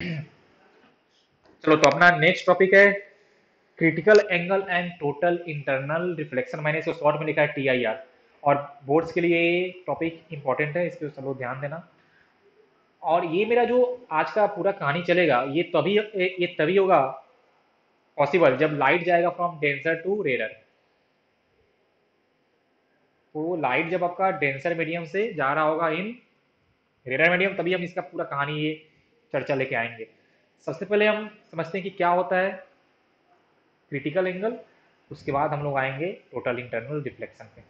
चलो तो अपना नेक्स्ट टॉपिक है critical angle and total internal reflection. मैंने इसको शॉर्ट में लिखा है TIR। और बोर्ड्स के लिए ये टॉपिक इंपॉर्टेंट है, इस पर सब लोग ध्यान देना। और ये मेरा जो आज का पूरा कहानी चलेगा ये तभी होगा पॉसिबल जब लाइट जाएगा फ्रॉम डेंसर टू रेयर। तो लाइट जब आपका डेंसर मीडियम से जा रहा होगा इन रेयर मीडियम, तभी हम इसका पूरा कहानी ये चर्चा लेके आएंगे। सबसे पहले हम समझते हैं कि क्या होता है क्रिटिकल एंगल, उसके बाद हम लोग आएंगे टोटल इंटरनल रिफ्लेक्शन पे।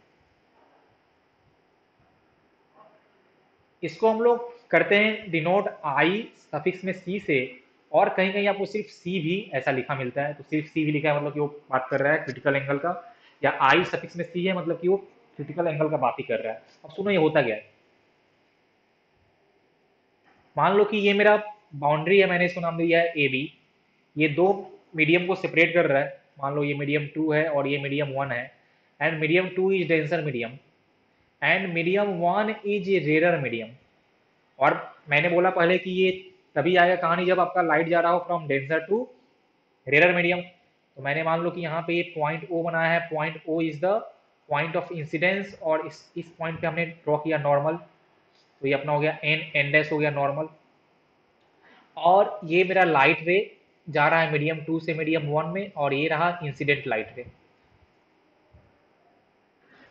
इसको हम लोग करते हैं डिनोट आई सफिक्स में सी से, और कहीं कहीं आपको सिर्फ सी भी ऐसा लिखा मिलता है, तो सिर्फ सी भी लिखा है मतलब कि वो बात कर रहा है क्रिटिकल एंगल का, या आई सफिक्स में सी है मतलब कि वो क्रिटिकल एंगल का बात ही कर रहा है। अब सुनो ये होता क्या है। मान लो कि ये मेरा बाउंड्री है, मैंने इसको नाम दिया है ए बी। ये दो मीडियम को सेपरेट कर रहा है। मान लो ये मीडियम 2 है और ये मीडियम 1 है, and medium 2 is denser medium and medium 1 is rare medium. और मैंने बोला पहले कि ये तभी आएगा कहानी जब आपका लाइट जा रहा हो from denser to rare medium. तो मैंने मान लो कि यहाँ पे ये पॉइंट ओ बनाया है, point O is the point of incidence, और इस पॉइंट पे हमने ड्रॉ किया नॉर्मल। तो ये अपना हो गया एन एन डैश हो गया नॉर्मल। और ये मेरा लाइट रे जा रहा है मीडियम 2 से मीडियम 1 में, और ये रहा इंसिडेंट लाइट रे।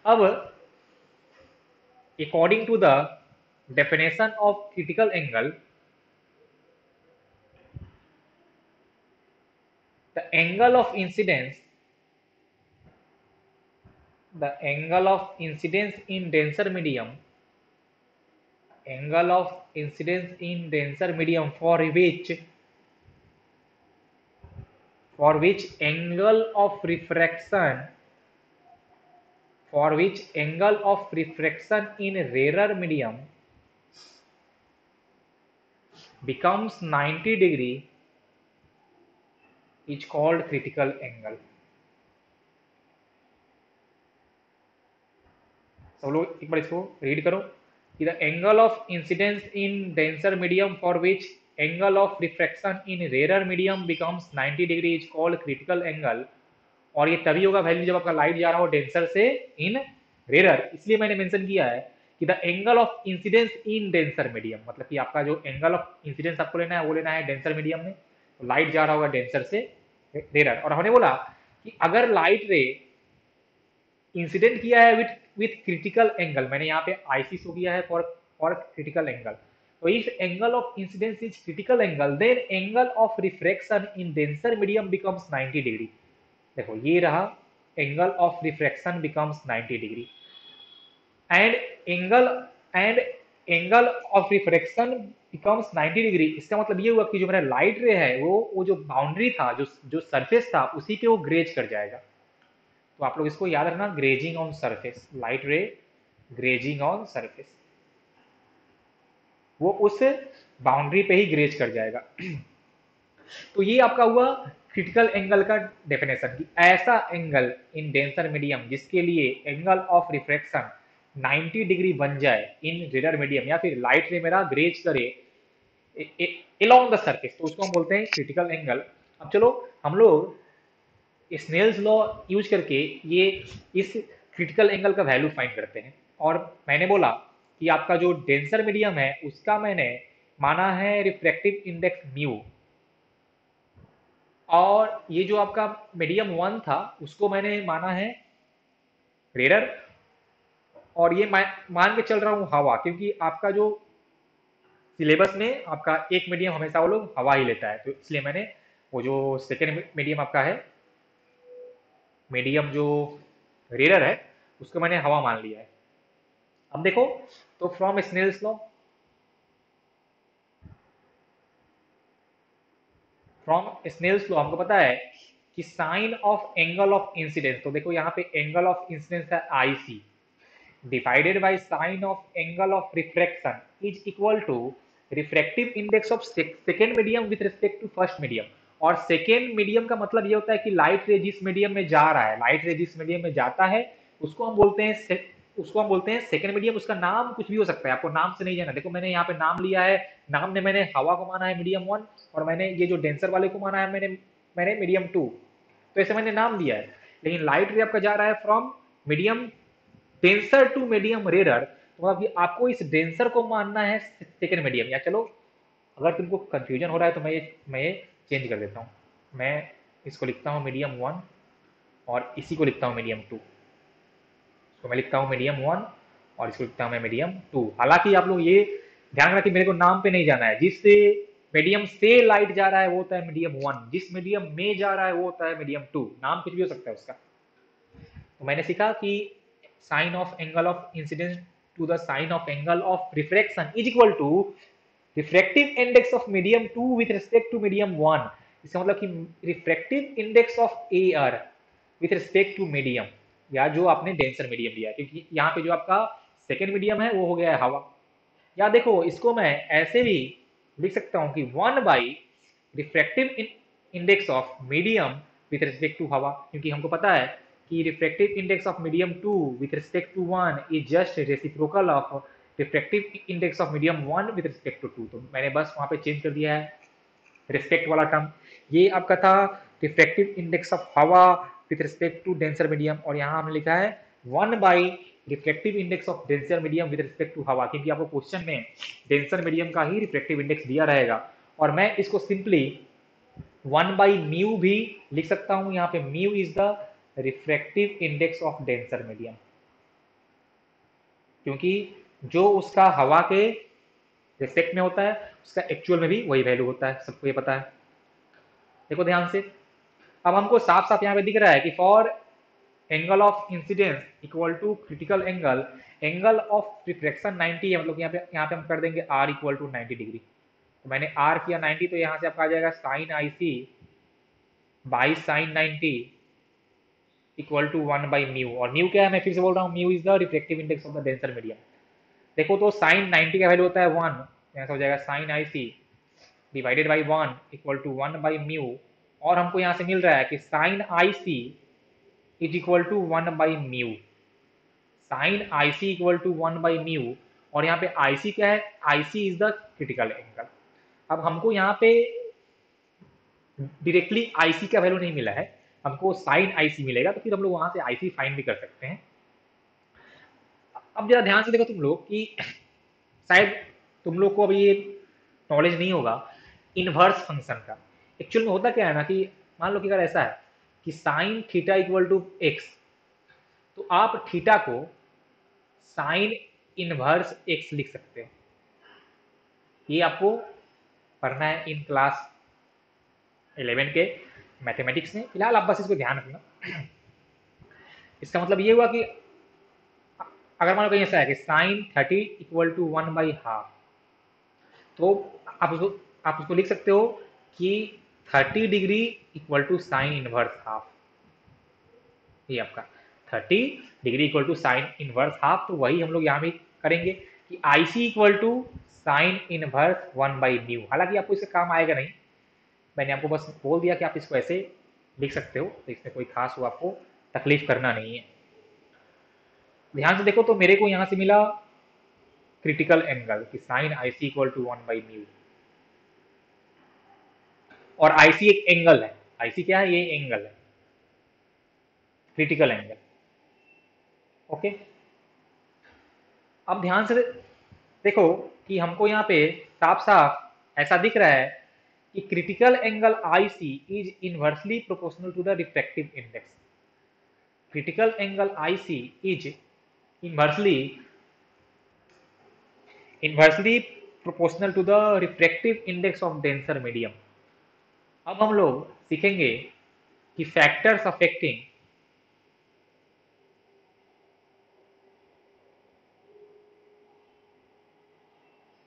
अब according to the definition of critical angle, the angle of incidence in denser medium, angle of incidence in denser medium for which angle of refraction in rarer medium becomes 90 degree is called critical angle। सब लोग एक बार इसको read करो कि the angle of incidence in denser medium for which angle of refraction in rare medium becomes 90 degree is called critical angle. और ये तभी होगा वैल्यू जब आपका लाइट जा रहा हो डेंसर से इन रेयर। इसलिए मैंने मेंशन किया है कि the angle of incidence in denser medium, मतलब कि आपका जो एंगल ऑफ इंसिडेंस आपको लेना है वो लेना है डेंसर मीडियम में। तो लाइट जा रहा होगा डेंसर से रेयर। और हमने बोला कि अगर लाइट रे इंसिडेंट किया है विथ क्रिटिकल एंगल, मैंने यहाँ पे आईसी शो किया है फॉर क्रिटिकल एंगल। तो if angle of incidence is critical angle then angle of refraction in denser medium becomes 90 degree. देखो ये रहा angle of refraction becomes 90 degree, and angle and angle of refraction becomes 90 degree. इसका मतलब ये हुआ कि जो मेरा लाइट रे है वो जो बाउंड्री था, जो सरफेस था उसी पे वो ग्रेज कर जाएगा। तो आप लोग इसको याद रखना, ग्रेजिंग ऑन सरफेस, लाइट रे ग्रेजिंग ऑन सरफेस, वो उस बाउंड्री पे ही ग्रेज कर जाएगा। तो ये आपका हुआ क्रिटिकल एंगल का डेफिनेशन कि ऐसा एंगल इन डेंसर मीडियम जिसके लिए एंगल ऑफ रिफ्रैक्शन 90 डिग्री बन जाए इन रेयर मीडियम, या फिर लाइट रे मेरा ग्रेज करे अलोंग द सरफेस, तो उसको हम बोलते हैं क्रिटिकल एंगल। अब चलो हम लोग स्नेल्स लॉ यूज करके ये इस क्रिटिकल एंगल का वैल्यू फाइंड करते हैं। और मैंने बोला कि आपका जो डेंसर मीडियम है उसका मैंने माना है रिफ्रैक्टिव इंडेक्स म्यू, और ये जो आपका मीडियम 1 था उसको मैंने माना है रेयर। और ये मान के चल रहा हूँ हवा, क्योंकि आपका जो सिलेबस में आपका एक मीडियम हमेशा वो लोग हवा ही लेता है, तो इसलिए मैंने वो जो सेकेंड मीडियम आपका है, मीडियम जो रेयर है, उसको मैंने हवा मान लिया है। अब देखो, तो फ्रॉम स्नेल्स लॉ हमको पता है कि sine of angle of incidence, तो देखो यहाँ पे एंगल ऑफ इंसिडेंस है I C divided by sine of angle of refraction is equal to refractive index of second medium with respect to first medium. और सेकेंड मीडियम का मतलब ये होता है कि लाइट रे जिस मीडियम में जा रहा है, लाइट रे जिस मीडियम में जाता है उसको हम बोलते हैं उसको हम बोलते हैं सेकंड मीडियम। उसका नाम कुछ भी हो सकता है, आपको नाम से नहीं जाना। देखो मैंने यहाँ पे नाम लिया है, नाम में मैंने हवा को माना है मीडियम वन, और मैंने ये जो डेंसर वाले को माना है मैंने मैंने मीडियम टू। तो ऐसे मैंने नाम दिया है। लेकिन लाइट रे आपका जा रहा है from medium denser to medium rare, तो अभी आपको इस डेंसर को मानना है सेकंड मीडियम। या चलो अगर तुमको कंफ्यूजन हो रहा है तो मैं ये चेंज कर देता हूँ। मैं इसको लिखता हूँ मीडियम वन, और इसी को लिखता हूँ मीडियम टू। तो मैं लिखता हूँ मीडियम वन, और इसको लिखता हूँ मैं मीडियम टू। हालांकि आप लोग ये ध्यान रखें, मेरे को नाम पे नहीं जाना है। जिस मीडियम से लाइट जा रहा है वो होता है मीडियम वन, जिस मीडियम में जा रहा है वो होता है मीडियम टू। नाम कुछ भी हो सकता है उसका। तो मैंने सीखा कि sine of angle of incidence to the sine of angle of refraction is equal to refractive index of medium two with respect to medium one. इसका मतलब कि refractive index of air with respect to medium, या जो आपने denser medium लिया है, क्योंकि यहाँ पे जो आपका सेकेंड मीडियम है वो हो गया है हवा। या देखो इसको मैं ऐसे भी लिख सकता हूँ कि one by refractive index of medium with respect to हवा, क्योंकि हमको पता है कि refractive index of medium two with respect to one is just reciprocal of refractive index of medium one with respect to two. तो मैंने बस वहां पे चेंज कर दिया है रिस्पेक्ट वाला टर्म। ये आपका था रिफ्रैक्टिव इंडेक्स ऑफ हवा with respect to denser medium, और यहाँ हमने लिखा है one by reflective index of denser medium with respect to हवा, क्योंकि आपको क्वेश्चन में डेंसर मीडियम का ही रिफ्लेक्टिव इंडेक्स दिया रहेगा। और मैं इसको सिंपली वन बाई म्यू भी लिख सकता हूं। यहाँ पे mu is the refractive index of denser medium, क्योंकि जो उसका हवा के रिस्पेक्ट में होता है उसका एक्चुअल में भी वही वैल्यू होता है, सबको ये पता है। देखो ध्यान से, अब हमको साफ साफ यहाँ पे दिख रहा है कि for angle of incidence equal to critical angle, angle of refraction 90 है, मतलब यहाँ पे हम कर देंगे r इक्वल टू 90 डिग्री। तो मैंने r किया 90, तो यहाँ से आपका आ जाएगा sine I C by sine 90 equal to one by mu. और म्यू क्या है, मैं फिर से बोल रहा हूँ, mu is the reflective index of the denser medium. देखो तो साइन 90 का वैल्यू होता है वन, यहाँ से हो जाएगा sine I C divided by one equal to one by mu. और हमको यहाँ से मिल रहा है कि sine I C is equal to one by mu, sine I C equal to one by mu. और यहाँ पे आई सी क्या है, I C is the critical angle. अब हमको यहाँ पे डायरेक्टली आई सी का वैल्यू नहीं मिला है, हमको साइन आई सी मिलेगा, तो फिर हम लोग वहां से आई सी फाइंड भी कर सकते हैं। अब जरा ध्यान से देखो तुम लोग कि शायद तुम लोग को अभी ये नॉलेज नहीं होगा इनवर्स फंक्शन का। एक्चुअल में होता क्या है ना कि मान लो कि अगर ऐसा है कि sine theta equal to X, तो आप थीटा को साइन इनवर्स एक्स लिख सकते हो। ये आपको पढ़ना है इन क्लास 11 के मैथमेटिक्स में। फिलहाल आप बस इसको ध्यान रखना। इसका मतलब ये हुआ कि अगर मान लो कहीं ऐसा है कि sine 30 equal to one by half, तो आप उसको लिख सकते हो कि 30 degree equal to sine inverse half. ये आपका 30 degree equal to sine inverse half. तो वही हम लोग यहाँ भी करेंगे कि I C equal to sine inverse one by mu. हालांकि आपको इससे काम आएगा नहीं, मैंने आपको बस बोल दिया कि आप इसको ऐसे लिख सकते हो, तो इसमें कोई खास वो आपको तकलीफ करना नहीं है। ध्यान से देखो तो मेरे को यहाँ से मिला क्रिटिकल एंगल कि sine I C equal to one by mu, और आई सी एक एंगल है। आई सी क्या है, ये एंगल है, क्रिटिकल एंगल। ओके, अब ध्यान से देखो कि हमको यहाँ पे साफ साफ ऐसा दिख रहा है कि critical angle I C is inversely proportional to the refractive index. Critical angle I C is inversely proportional to the refractive index of denser medium. अब हम लोग सीखेंगे कि factors affecting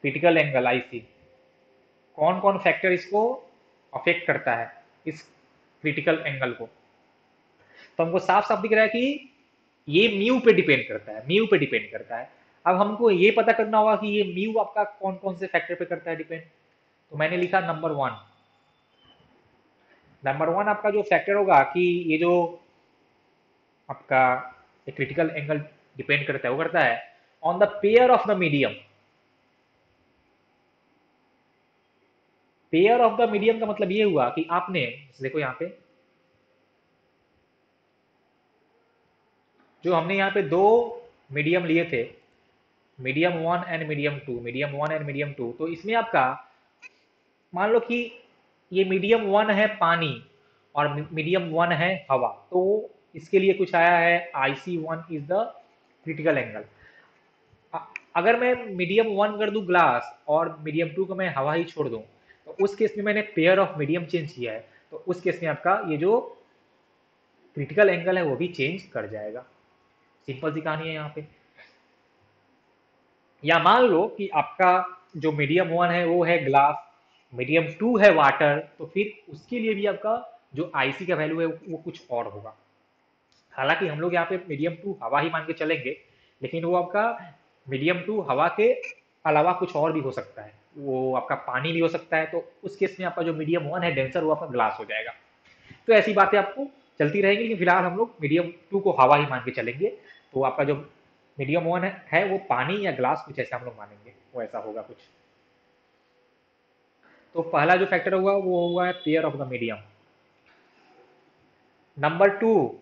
critical angle I C, कौन कौन factor इसको affect करता है इस क्रिटिकल एंगल को। तो हमको साफ साफ दिख रहा है कि ये म्यू पे डिपेंड करता है, म्यू पे डिपेंड करता है। अब हमको ये पता करना होगा कि ये म्यू आपका कौन कौन से फैक्टर पे करता है डिपेंड। तो मैंने लिखा नंबर वन। नंबर वन आपका जो फैक्टर होगा कि ये जो आपका क्रिटिकल एंगल डिपेंड करता है, वो करता है on the pair of the medium. Pair of the medium का मतलब ये हुआ कि आपने देखो यहाँ पे जो हमने यहाँ पे दो मीडियम लिए थे, medium one and medium two, medium one and medium two, तो इसमें आपका मान लो कि ये मीडियम वन है पानी और मीडियम वन है हवा, तो इसके लिए कुछ आया है IC1 is the critical angle. अगर मैं मीडियम वन कर दूं ग्लास और मीडियम टू को मैं हवा ही छोड़ दूं, तो उस केस में मैंने पेयर ऑफ मीडियम चेंज किया है, तो उस केस में आपका ये जो क्रिटिकल एंगल है वो भी चेंज कर जाएगा। सिंपल सी कहानी है यहाँ पे। या मान लो कि आपका जो मीडियम वन है वो है ग्लास, मीडियम टू है वाटर, तो फिर उसके लिए भी आपका जो IC का वैल्यू है वो कुछ और होगा। हालांकि हम लोग यहाँ पे मीडियम टू हवा ही मान के चलेंगे, लेकिन वो आपका मीडियम टू हवा के अलावा कुछ और भी हो सकता है, वो आपका पानी भी हो सकता है, तो उस केस में आपका जो मीडियम वन है डेंसर वो आपका ग्लास हो जाएगा। तो ऐसी बातें आपको चलती रहेंगी, लेकिन फिलहाल हम लोग मीडियम टू को हवा ही मान के चलेंगे। तो आपका जो मीडियम वन है वो पानी या ग्लास कुछ ऐसा हम लोग मानेंगे, वो ऐसा होगा कुछ। तो पहला जो फैक्टर हुआ वो हुआ है pair of the medium. Number two,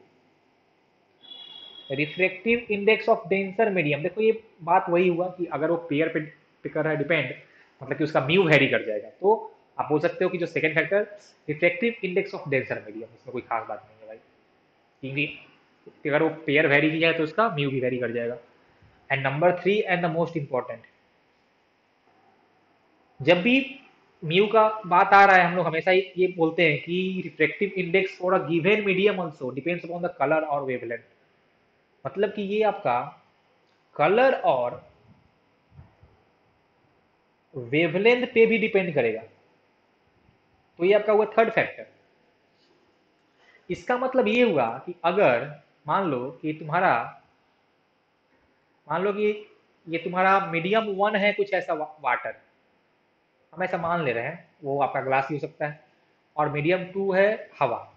refractive index of denser medium. देखो ये बात वही हुआ कि अगर वो पेयर पे कर रहा है डिपेंड, मतलब कि उसका म्यू वेरी कर जाएगा, तो आप बोल सकते हो कि जो second factor refractive index of denser medium, इसमें कोई खास बात नहीं है भाई, क्योंकि अगर वो पेयर वेरी की जाए तो उसका म्यू भी वेरी कर जाएगा। And number three and the most important, जब भी म्यू का बात आ रहा है हम लोग हमेशा ये बोलते हैं कि refractive index for a given medium also depends upon the colour और वेवलेंथ। मतलब कि ये आपका कलर और वेवलेंथ पे भी डिपेंड करेगा। तो ये आपका हुआ थर्ड फैक्टर। इसका मतलब ये हुआ कि अगर मान लो कि तुम्हारा, मान लो कि ये तुम्हारा मीडियम वन है कुछ ऐसा वाटर, हम ऐसा मान ले रहे हैं, वो आपका ग्लास ही हो सकता है, और मीडियम टू है हवा,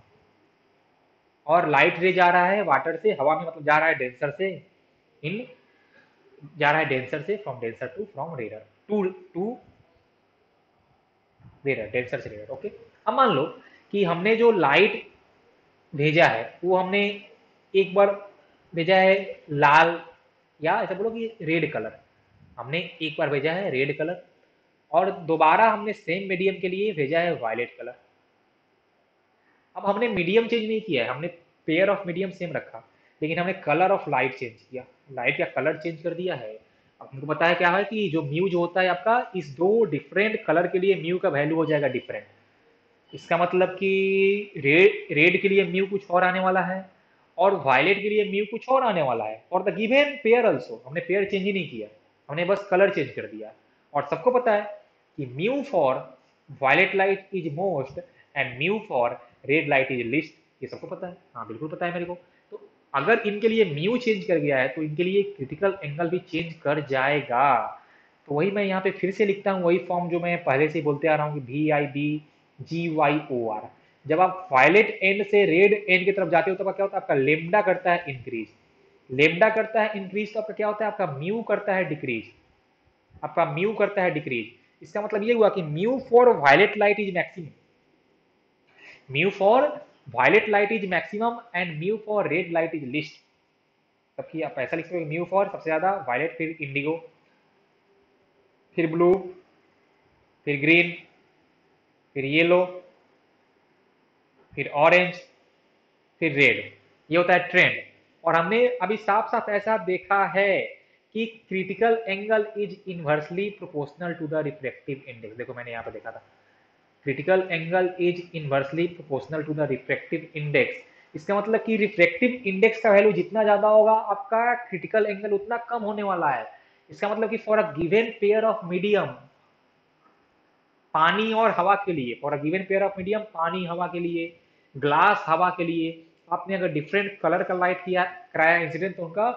और लाइट रे जा रहा है वाटर से हवा में, मतलब जा रहा है डेंसर से इन, जा रहा है डेंसर से from denser to, from rare to rare, denser से रेयर। ओके, अब मान लो कि हमने जो लाइट भेजा है वो हमने एक बार भेजा है लाल, या ऐसा बोलो कि रेड कलर, हमने एक बार भेजा है रेड कलर, और दोबारा हमने सेम मीडियम के लिए भेजा है वायलेट कलर। अब हमने मीडियम चेंज नहीं किया है, हमने पेयर ऑफ मीडियम सेम रखा, लेकिन हमने कलर ऑफ लाइट चेंज किया, लाइट का कलर चेंज कर दिया है। अब हमको पता है क्या है कि जो म्यू जो होता है आपका, इस दो डिफरेंट कलर के लिए म्यू का वैल्यू हो जाएगा डिफरेंट। इसका मतलब कि रेड के लिए म्यू कुछ और आने वाला है, और वायलेट के लिए म्यू कुछ और आने वाला है, और द गिवन पेयर ऑल्सो, हमने पेयर चेंज ही नहीं किया, हमने बस कलर चेंज कर दिया। और सबको पता है कि mu for violet light is most and mu for red light is least, ये सबको पता है, हाँ बिल्कुल पता है मेरे को। तो अगर इनके लिए म्यू चेंज कर गया है तो इनके लिए क्रिटिकल एंगल भी चेंज कर जाएगा। तो वही मैं यहाँ पे फिर से लिखता हूँ, वही फॉर्म जो मैं पहले से बोलते आ रहा हूँ कि VIBGYOR। जब आप वायलेट एंड से रेड एंड की तरफ जाते हो तब क्या होता है, आपका लेमडा करता है इंक्रीज, लेमडा करता है इंक्रीज, तो आपका क्या होता है, आपका म्यू करता है डिक्रीज, आपका म्यू करता है डिक्रीज। इसका मतलब ये हुआ कि mu for violet light is maximum, mu for violet light is maximum and mu for red light is least. तब आप ऐसा लिख सकते हो, म्यू फॉर सबसे ज्यादा वायलेट, फिर इंडिगो, फिर ब्लू, फिर ग्रीन, फिर येलो, फिर ऑरेंज, फिर रेड। ये होता है ट्रेंड। और हमने अभी साफ साफ ऐसा देखा है कि critical angle is inversely proportional to the refractive index. देखो मैंने यहाँ पे देखा था, critical angle is inversely proportional to the refractive index. इसका मतलब कि रिफ्रैक्टिव इंडेक्स का वैल्यू जितना ज्यादा होगा आपका क्रिटिकल एंगल उतना कम होने वाला है। इसका मतलब कि for a given pair of medium, पानी और हवा के लिए, for a given pair of medium पानी हवा के लिए, ग्लास हवा के लिए, आपने अगर डिफरेंट कलर का लाइट किया कराया इंसिडेंट, तो उनका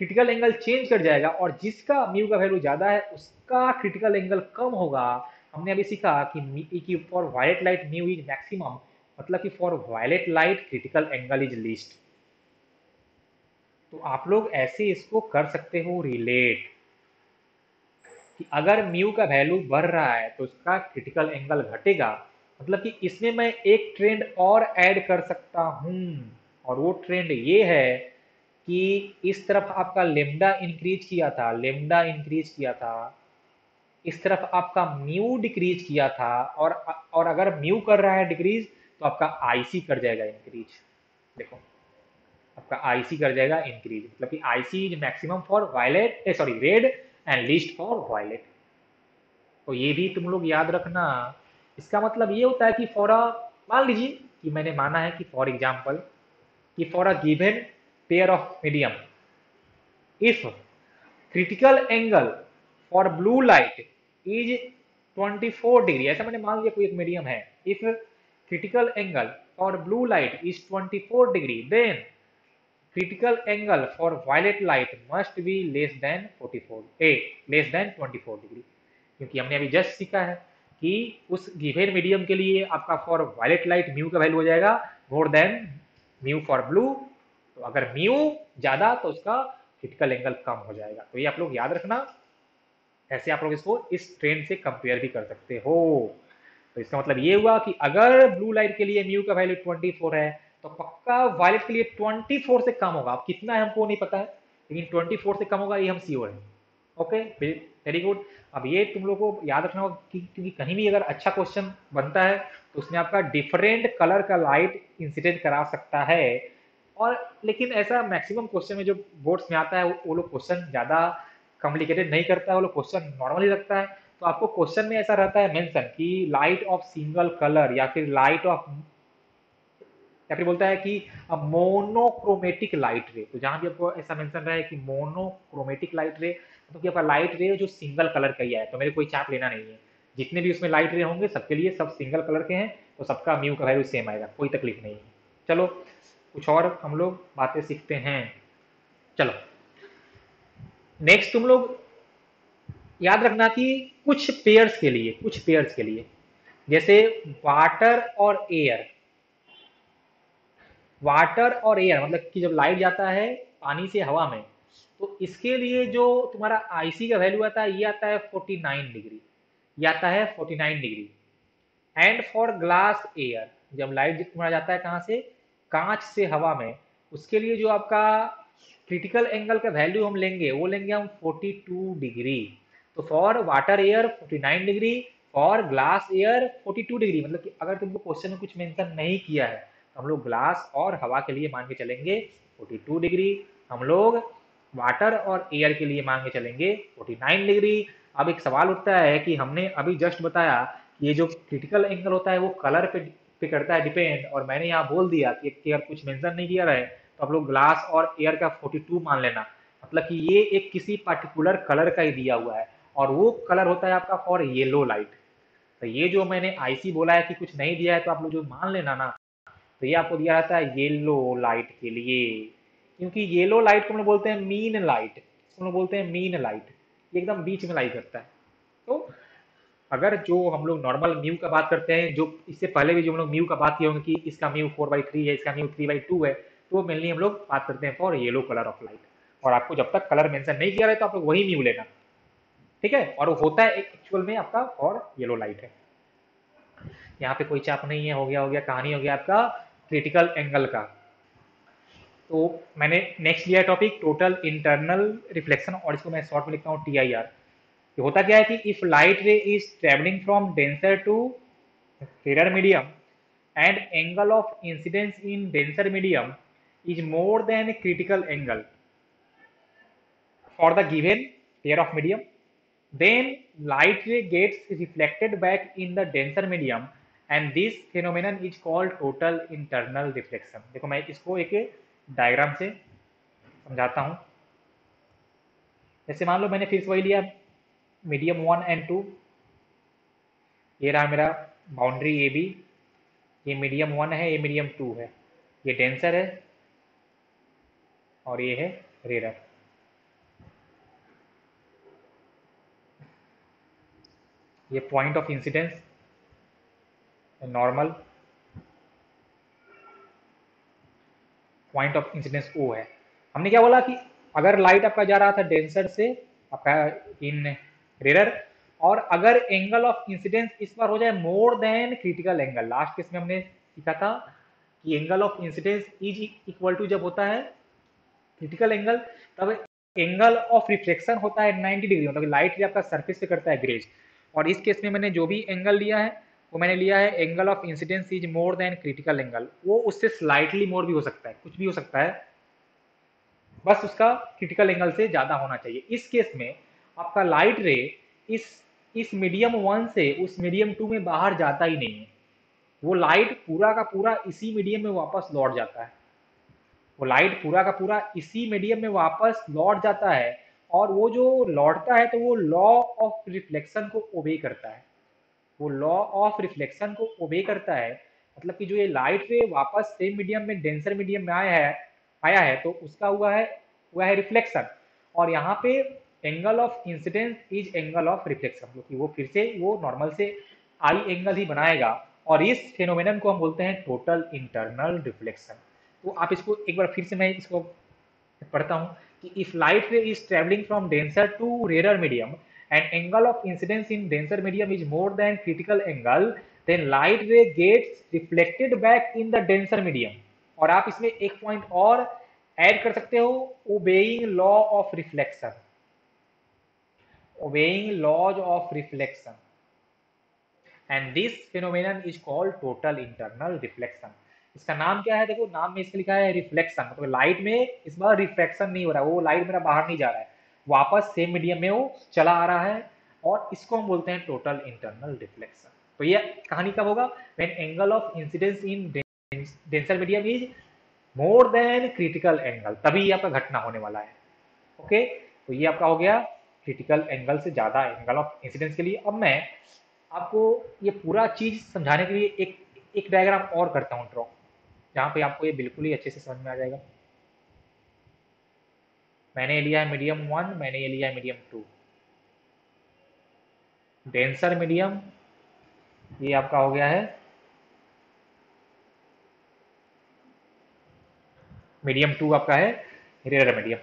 क्रिटिकल एंगल चेंज कर जाएगा, और जिसका म्यू का वैल्यू ज्यादा है उसका क्रिटिकल एंगल कम होगा। हमने अभी सीखा कि for violet light mu is maximum, मतलब कि for violet light critical angle is least. तो आप लोग ऐसे इसको कर सकते हो रिलेट कि अगर म्यू का वैल्यू बढ़ रहा है तो उसका क्रिटिकल एंगल घटेगा, मतलब कि इसमें मैं एक ट्रेंड और ऐड कर सकता हूं, और वो ट्रेंड ये है कि इस तरफ आपका लेमडा इंक्रीज किया था, लेमडा इंक्रीज किया था, इस तरफ आपका म्यू डिक्रीज किया था, और अगर म्यू कर रहा है डिक्रीज तो आपका आईसी कर जाएगा इंक्रीज। देखो, आपका आईसी कर जाएगा इंक्रीज, मतलब कि I C is maximum for violet, sorry red, and least for violet. तो ये भी तुम लोग याद रखना। इसका मतलब ये होता है कि फॉर अ, मान लीजिए कि मैंने माना है कि फॉर एग्जाम्पल कि for a given pair of medium, if critical angle for blue light is 24 degree, ऐसा मैंने मान लिया कोई एक मीडियम है, if critical angle for blue light is 24 degree, then critical angle for violet light must be less than 44 less than 24 degree, क्योंकि हमने अभी जस्ट सीखा है कि उस गिवन मीडियम के लिए आपका फॉर वायलेट लाइट म्यू का वैल्यू हो जाएगा more than mu for blue. तो अगर म्यू ज्यादा तो उसका क्रिटिकल एंगल कम हो जाएगा। तो ये आप लोग याद रखना, ऐसे आप लोग इसको इस ट्रेंड से कंपेयर भी कर सकते हो। तो इसका मतलब ये हुआ कि अगर ब्लू लाइट के लिए म्यू का वैल्यू 24 है तो पक्का वायलेट के लिए 24 से कम होगा। अब कितना है हमको नहीं पता है, लेकिन 24 से कम होगा ये हम श्योर है। Okay, very good. अब ये तुम लोग को याद रखना होगा कि क्योंकि कहीं भी अगर अच्छा क्वेश्चन बनता है तो उसमें आपका डिफरेंट कलर का लाइट इंसिडेंट करा सकता है। और लेकिन ऐसा मैक्सिमम क्वेश्चन में जो बोर्ड्स में आता है वो लोग क्वेश्चन ज्यादा कॉम्प्लिकेटेड नहीं करता है, वो लोग क्वेश्चन नॉर्मली रखता है। तो आपको क्वेश्चन में ऐसा रहता है मेंशन कि लाइट ऑफ सिंगल कलर, या फिर लाइट ऑफ, या फिर बोलता है कि मोनोक्रोमेटिक लाइट रे। तो जहां भी आपको ऐसा मेंशन रहा है कि मोनोक्रोमेटिक लाइट रे, तो कि आपका लाइट रे जो सिंगल कलर का ही है, तो मेरे कोई चाप लेना नहीं है। जितने भी उसमें लाइट रे होंगे सबके लिए सब सिंगल कलर के हैं, तो सबका म्यू का वैल्यू सेम आएगा, कोई तकलीफ नहीं है। चलो कुछ और हम लोग बातें सीखते हैं। चलो नेक्स्ट तुम लोग याद रखना कि कुछ पेयर्स के लिए जैसे वाटर और एयर, वाटर और एयर मतलब कि जब लाइट जाता है पानी से हवा में, तो इसके लिए जो तुम्हारा आईसी का वैल्यू आता है ये आता है 49 डिग्री, ये आता है 49 degree. And for glass air, जब लाइट तुम्हारा जाता है कहाँ से, कांच से हवा में, उसके लिए जो आपका क्रिटिकल एंगल का वैल्यू हम लेंगे वो लेंगे हम 42 डिग्री। तो for water air 49 degree, for glass air 42 degree, मतलब कि अगर तुमको क्वेश्चन में कुछ मेंशन नहीं किया है तो हम लोग ग्लास और हवा के लिए मान के चलेंगे 42 डिग्री, हम लोग वाटर और एयर के लिए मान के चलेंगे 49 डिग्री। अब एक सवाल उठता है कि हमने अभी जस्ट बताया कि ये जो क्रिटिकल एंगल होता है वो कलर पे करता है डिपेंड, और मैंने यहाँ बोल दिया कि अगर कुछ मेंशन नहीं किया रहे तो आप लोग ग्लास और एयर का 42 मान लेना, मतलब कि ये एक किसी पर्टिकुलर कलर का ही दिया हुआ है, और वो कलर होता है आपका फॉर येलो लाइट। तो ये जो मैंने आईसी बोला है कि कुछ नहीं दिया है तो आप लोग जो मान लेना ना, तो ये आपको दिया रहता है येलो लाइट के लिए, क्योंकि येलो लाइट को हम लोग बोलते हैं मीन लाइट, हम लोग बोलते हैं मीन लाइट, ये एकदम बीच में लाइट करता है। तो अगर जो हम लोग नॉर्मल म्यू का बात करते हैं, जो इससे पहले भी जो हम लोग म्यू का बात किए होंगे कि इसका म्यू 4/3 है, इसका म्यू 3/2 है, तो मेनली हम लोग बात करते हैं for yellow colour of light. और आपको जब तक कलर मेंशन नहीं किया रहे तो आप लोग वही म्यू लेना, ठीक है। और वो होता है एक्चुअल में आपका फॉर येलो लाइट है। यहाँ पे कोई चाप नहीं है, हो गया कहानी, हो गया आपका क्रिटिकल एंगल का। तो मैंने नेक्स्ट लिया टॉपिक टोटल इंटरनल रिफ्लेक्शन, और इसको मैं शॉर्ट में लिखता हूँ TIR। ये होता क्या है कि if light ray is travelling from denser to rarer medium and angle of incidence in denser medium is more than critical angle for the given pair of medium, then light ray gets reflected back in the denser medium and this phenomenon is called total internal reflection। देखो मैं इसको एक diagram से समझाता हूँ। जैसे मान लो मैंने फिर से वही लिया मीडियम 1 and 2, ये रहा मेरा बाउंड्री ए बी, ये मीडियम 1 है, ये मीडियम 2 है, ये डेंसर है और ये है रेयर। ये point of incidence normal, point of incidence O है। हमने क्या बोला कि अगर लाइट आपका जा रहा था डेंसर से आपका इन रेयर, और अगर एंगल ऑफ इंसिडेंस इस बार हो जाए more than critical angle, last case में हमने सीखा था कि angle of incidence is equal to जब होता है क्रिटिकल एंगल, तब एंगल ऑफ रिफ्लेक्शन होता है 90 डिग्री, मतलब लाइट रे आपका सरफेस पे करता है ग्रेज। और इस केस में मैंने जो भी एंगल लिया है वो मैंने लिया है angle of incidence is more than critical angle, वो उससे स्लाइटली मोर भी हो सकता है, कुछ भी हो सकता है, बस उसका क्रिटिकल एंगल से ज्यादा होना चाहिए। इस केस में आपका लाइट रे इस इस मीडियम वन से उस मीडियम टू में बाहर जाता ही नहीं है, वो लाइट पूरा का पूरा इसी मीडियम में वापस लौट जाता है, वो लाइट पूरा का पूरा इसी मीडियम में वापस लौट जाता है। और वो जो लौटता है तो वो लॉ ऑफ रिफ्लेक्शन को ओबे करता है, वो लॉ ऑफ रिफ्लेक्शन को ओबे करता है, मतलब कि जो ये लाइट रे वापस सेम मीडियम में डेंसर मीडियम में आया है तो उसका हुआ है रिफ्लेक्शन। और यहाँ पे angle of incidence is angle of reflection, क्योंकि वो फिर से वो नॉर्मल से आई एंगल ही बनाएगा। और इस फेनोमेनन को हम बोलते हैं टोटल इंटरनल रिफ्लेक्शन। तो आप इसको एक बार फिर से मैं इसको पढ़ता हूँ कि if light ray is travelling from denser to rare medium and angle of incidence in denser medium is more than critical angle, then light ray gets reflected back in the denser medium। और आप इसमें एक point और add कर सकते हो, obeying law of reflection, obeying laws of reflection, and this phenomenon is called total internal reflection। इसका नाम क्या है, देखो नाम में इसका लिखा है रिफ्लेक्शन, मतलब लाइट में इस बार रिफ्लेक्शन नहीं हो रहा है, वो लाइट मेरा बाहर नहीं जा रहा है, वापस सेम मीडियम में वो चला आ रहा है, और इसको हम बोलते हैं टोटल इंटरनल रिफ्लेक्शन। तो ये कहानी कब होगा, when angle of incidence in denser medium is more than critical angle, तभी ये आपका घटना होने वाला है। ओके, तो ये आपका हो गया क्रिटिकल एंगल से ज्यादा एंगल ऑफ इंसिडेंस के लिए। अब मैं आपको ये पूरा चीज समझाने के लिए एक एक डायग्राम और करता हूँ ड्रॉ, जहाँ पे आपको ये बिल्कुल ही अच्छे से समझ में आ जाएगा। मैंने लिया है मीडियम वन, मैंने ये लिया है मीडियम टू, डेंसर मीडियम ये आपका हो गया है मीडियम टू, आपका है रेयर मीडियम।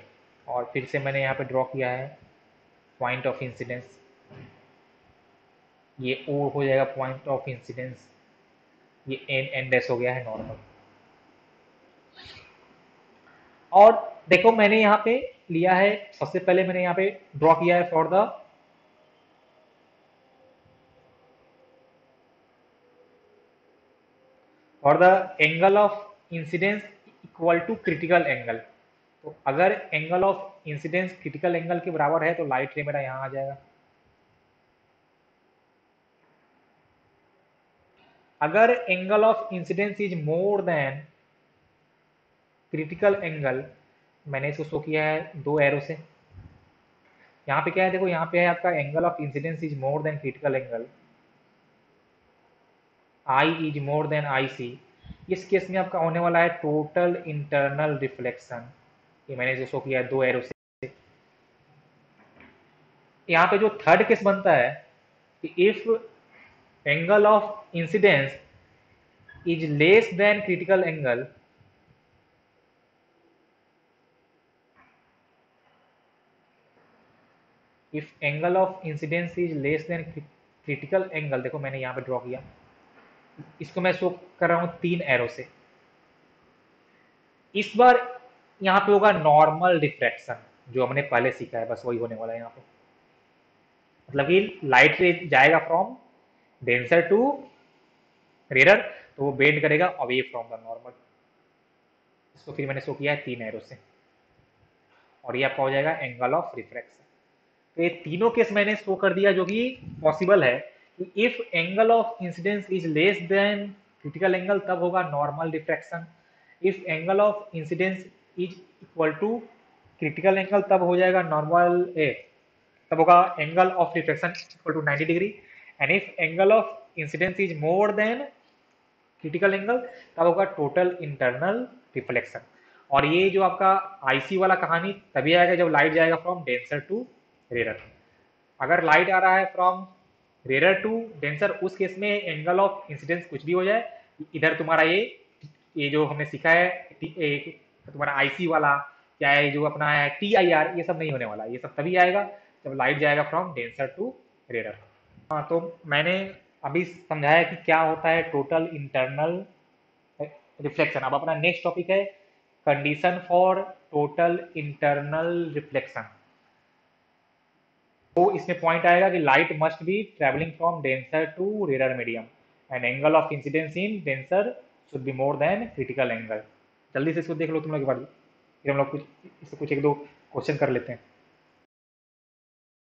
और फिर से मैंने यहाँ पे ड्रॉ किया है पॉइंट ऑफ इंसिडेंस, ये ओ हो जाएगा पॉइंट ऑफ इंसिडेंस, ये एन डैश हो गया है नॉर्मल। और देखो मैंने यहाँ पे लिया है, सबसे पहले मैंने यहाँ पे ड्रॉ किया है for the angle of incidence equal to critical angle. तो अगर angle of incidence critical angle के बराबर है तो लाइट रे मेरा यहाँ आ जाएगा। अगर angle of incidence is more than critical angle, मैंने इसको शो किया है दो एरो से, यहाँ पे क्या है देखो, यहाँ पे है आपका angle of incidence is more than critical angle, I is more than I C. इस केस में आपका होने वाला है टोटल इंटरनल रिफ्लेक्शन, ये मैंने जो शो किया है दो एरो से। यहाँ पे जो थर्ड केस बनता है कि if angle of incidence is less than critical angle, if angle of incidence is less than critical angle, देखो मैंने यहाँ पे ड्रॉ किया, इसको मैं शो कर रहा हूँ तीन एरो से। इस बार यहाँ पे होगा नॉर्मल डिफ्रैक्शन, जो हमने पहले सीखा है बस वही होने वाला है यहाँ पे, मतलब कि लाइट रे जाएगा फ्रॉम डेंसर टू रेयर, तो वो बेंड करेगा अवे फ्रॉम द नॉर्मल। इसको फिर मैंने शो किया है तीन एरो से, और ये आपका हो जाएगा एंगल ऑफ रिफ्रैक्शन। तो ये तीनों केस मैंने शो कर दिया जो कि पॉसिबल है कि if angle of incidence is less than critical angle तब होगा normal diffraction, if angle of incidence is equal to critical angle तब हो जाएगा नॉर्मल ए, तब होगा angle of reflection equal to 90 degree, and if angle of incidence is more than critical angle तब होगा टोटल इंटरनल रिफ्लेक्शन। और ये जो आपका आईसी वाला कहानी तभी आएगा जब लाइट जाएगा फ्रॉम डेंसर टू रेयर। अगर लाइट आ रहा है फ्रॉम रेयर टू डेंसर, उस केस में एंगल ऑफ इंसिडेंस कुछ भी हो जाए, इधर तुम्हारा ये जो हमने सीखा है एक तुम्हारा आईसी वाला क्या है जो अपना है TIR, ये सब नहीं होने वाला, ये सब तभी आएगा जब लाइट जाएगा फ्रॉम डेंसर टू रेयर। हाँ, तो मैंने अभी समझाया कि क्या होता है टोटल इंटरनल रिफ्लेक्शन। अब अपना नेक्स्ट टॉपिक है condition for total internal reflection. तो इसमें पॉइंट आएगा कि light must be travelling from denser to rare medium and angle of incidence in denser should be more than critical angle. जल्दी से इसको देख लो तुम लोग एक बार, फिर हम लोग कुछ इससे कुछ एक दो क्वेश्चन कर लेते हैं।